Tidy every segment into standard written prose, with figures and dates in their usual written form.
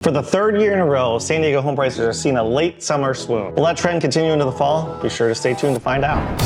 For the third year in a row, San Diego home prices are seeing a late summer swoon. Will that trend continue into the fall? Be sure to stay tuned to find out.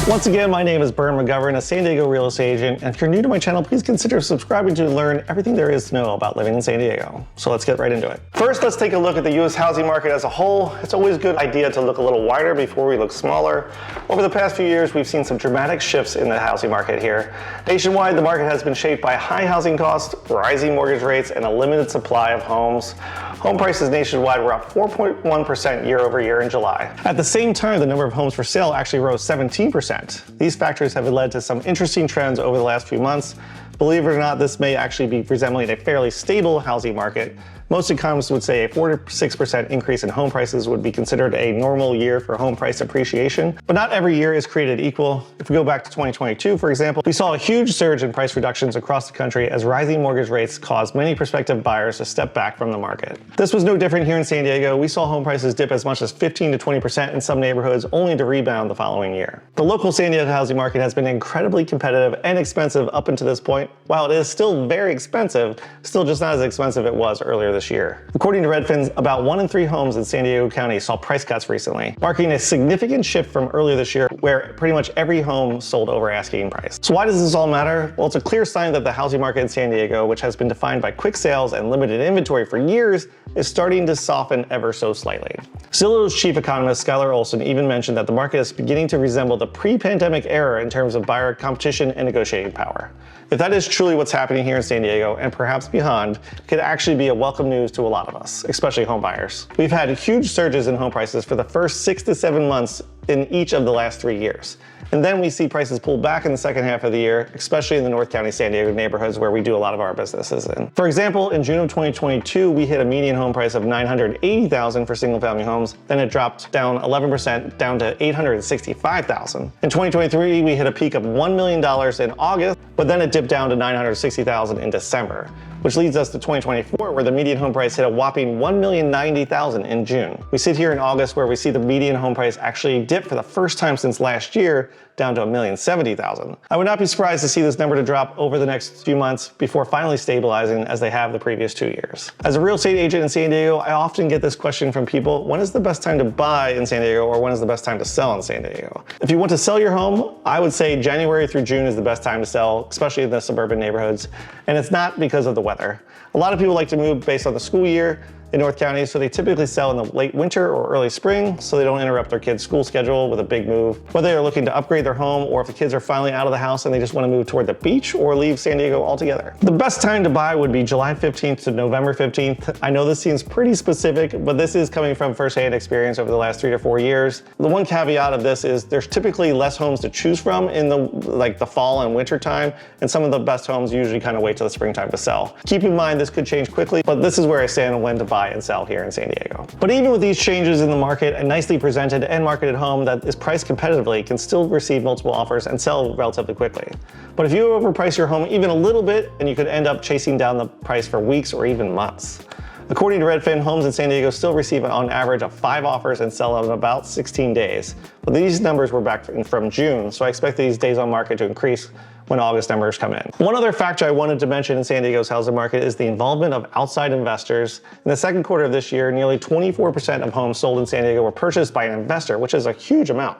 Once again, my name is Bern McGovern, a San Diego real estate agent, and if you're new to my channel, please consider subscribing to learn everything there is to know about living in San Diego. So let's get right into it. First, let's take a look at the U.S. housing market as a whole. It's always a good idea to look a little wider before we look smaller. Over the past few years, we've seen some dramatic shifts in the housing market here. Nationwide, the market has been shaped by high housing costs, rising mortgage rates, and a limited supply of homes. Home prices nationwide were up 4.1% year over year in July. At the same time, the number of homes for sale actually rose 17%. These factors have led to some interesting trends over the last few months. Believe it or not, this may actually be resembling a fairly stable housing market. Most economists would say a 4 to 6% increase in home prices would be considered a normal year for home price appreciation, but not every year is created equal. If we go back to 2022, for example, we saw a huge surge in price reductions across the country as rising mortgage rates caused many prospective buyers to step back from the market. This was no different here in San Diego. We saw home prices dip as much as 15 to 20% in some neighborhoods, only to rebound the following year. The local San Diego housing market has been incredibly competitive and expensive up until this point. While it is still very expensive, still just not as expensive as it was earlier this year. According to Redfin's, about 1 in 3 homes in San Diego County saw price cuts recently, marking a significant shift from earlier this year where pretty much every home sold over asking price. So why does this all matter? Well, it's a clear sign that the housing market in San Diego, which has been defined by quick sales and limited inventory for years, is starting to soften ever so slightly. Zillow's chief economist Skylar Olson even mentioned that the market is beginning to resemble the pre-pandemic era in terms of buyer competition and negotiating power. If that is truly what's happening here in San Diego and perhaps beyond, it could actually be a welcome news to a lot of us, especially home buyers. We've had huge surges in home prices for the first 6 to 7 months in each of the last 3 years. And then we see prices pull back in the second half of the year, especially in the North County San Diego neighborhoods where we do a lot of our businesses in. For example, in June of 2022, we hit a median home price of $980,000 for single family homes. Then it dropped down 11% down to $865,000. In 2023, we hit a peak of $1 million in August, but then it dipped down to $960,000 in December, which leads us to 2024, where the median home price hit a whopping $1,090,000 in June. We sit here in August where we see the median home price actually dip for the first time since last year, down to $1,070,000. I would not be surprised to see this number to drop over the next few months before finally stabilizing as they have the previous 2 years. As a real estate agent in San Diego, I often get this question from people: when is the best time to buy in San Diego, or when is the best time to sell in San Diego? If you want to sell your home, I would say January through June is the best time to sell, especially in the suburban neighborhoods. And it's not because of the weather. A lot of people like to move based on the school year in North County, so they typically sell in the late winter or early spring so they don't interrupt their kids' school schedule with a big move. Whether they're looking to upgrade their home or if the kids are finally out of the house and they just want to move toward the beach or leave San Diego altogether. The best time to buy would be July 15th to November 15th. I know this seems pretty specific, but this is coming from firsthand experience over the last 3 to 4 years. The one caveat of this is there's typically less homes to choose from in the fall and winter time, and some of the best homes usually kind of wait till the springtime to sell. Keep in mind this could change quickly, but this is where I stand on when to buy and sell here in San Diego. But even with these changes in the market, a nicely presented and marketed home that is priced competitively can still receive multiple offers and sell relatively quickly. But if you overprice your home even a little bit, then you could end up chasing down the price for weeks or even months. According to Redfin, homes in San Diego still receive on average of 5 offers and sell in about 16 days. But these numbers were back from June, so I expect these days on market to increase when August numbers come in. One other factor I wanted to mention in San Diego's housing market is the involvement of outside investors. In the second quarter of this year, nearly 24% of homes sold in San Diego were purchased by an investor, which is a huge amount,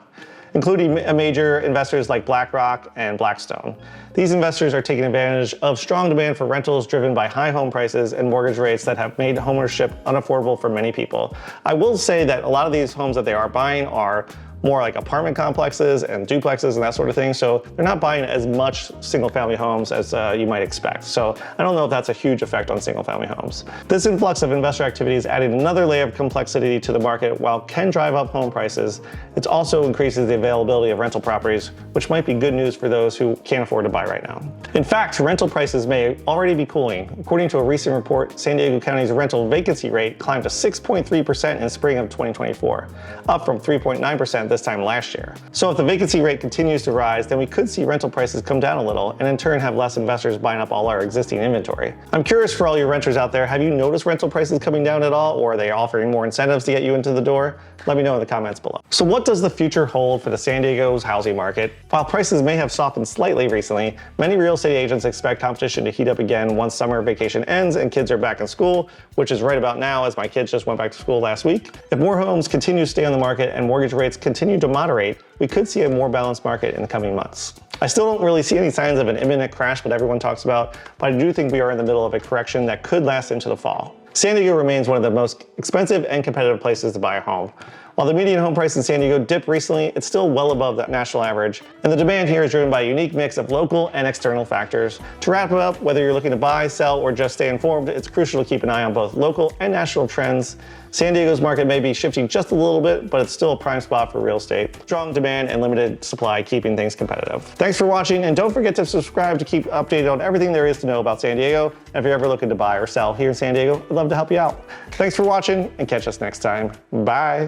including major investors like BlackRock and Blackstone. These investors are taking advantage of strong demand for rentals driven by high home prices and mortgage rates that have made homeownership unaffordable for many people. I will say that a lot of these homes that they are buying are more like apartment complexes and duplexes and that sort of thing. So they're not buying as much single family homes as you might expect. So I don't know if that's a huge effect on single family homes. This influx of investor activity is adding another layer of complexity to the market. While it can drive up home prices, it also increases the availability of rental properties, which might be good news for those who can't afford to buy right now. In fact, rental prices may already be cooling. According to a recent report, San Diego County's rental vacancy rate climbed to 6.3% in spring of 2024, up from 3.9% this time last year. So if the vacancy rate continues to rise, then we could see rental prices come down a little and in turn have less investors buying up all our existing inventory. I'm curious for all you renters out there, have you noticed rental prices coming down at all, or are they offering more incentives to get you into the door? Let me know in the comments below. So what does the future hold for the San Diego's housing market? While prices may have softened slightly recently, many real estate agents expect competition to heat up again once summer vacation ends and kids are back in school, which is right about now as my kids just went back to school last week. If more homes continue to stay on the market and mortgage rates continue to moderate, we could see a more balanced market in the coming months. I still don't really see any signs of an imminent crash that everyone talks about, but I do think we are in the middle of a correction that could last into the fall. San Diego remains one of the most expensive and competitive places to buy a home. While the median home price in San Diego dipped recently, it's still well above the national average, and the demand here is driven by a unique mix of local and external factors. To wrap it up, whether you're looking to buy, sell, or just stay informed, it's crucial to keep an eye on both local and national trends. San Diego's market may be shifting just a little bit, but it's still a prime spot for real estate. Strong demand and limited supply keeping things competitive. Thanks for watching, and don't forget to subscribe to keep updated on everything there is to know about San Diego. And if you're ever looking to buy or sell here in San Diego, I'd love to help you out. Thanks for watching, and catch us next time. Bye.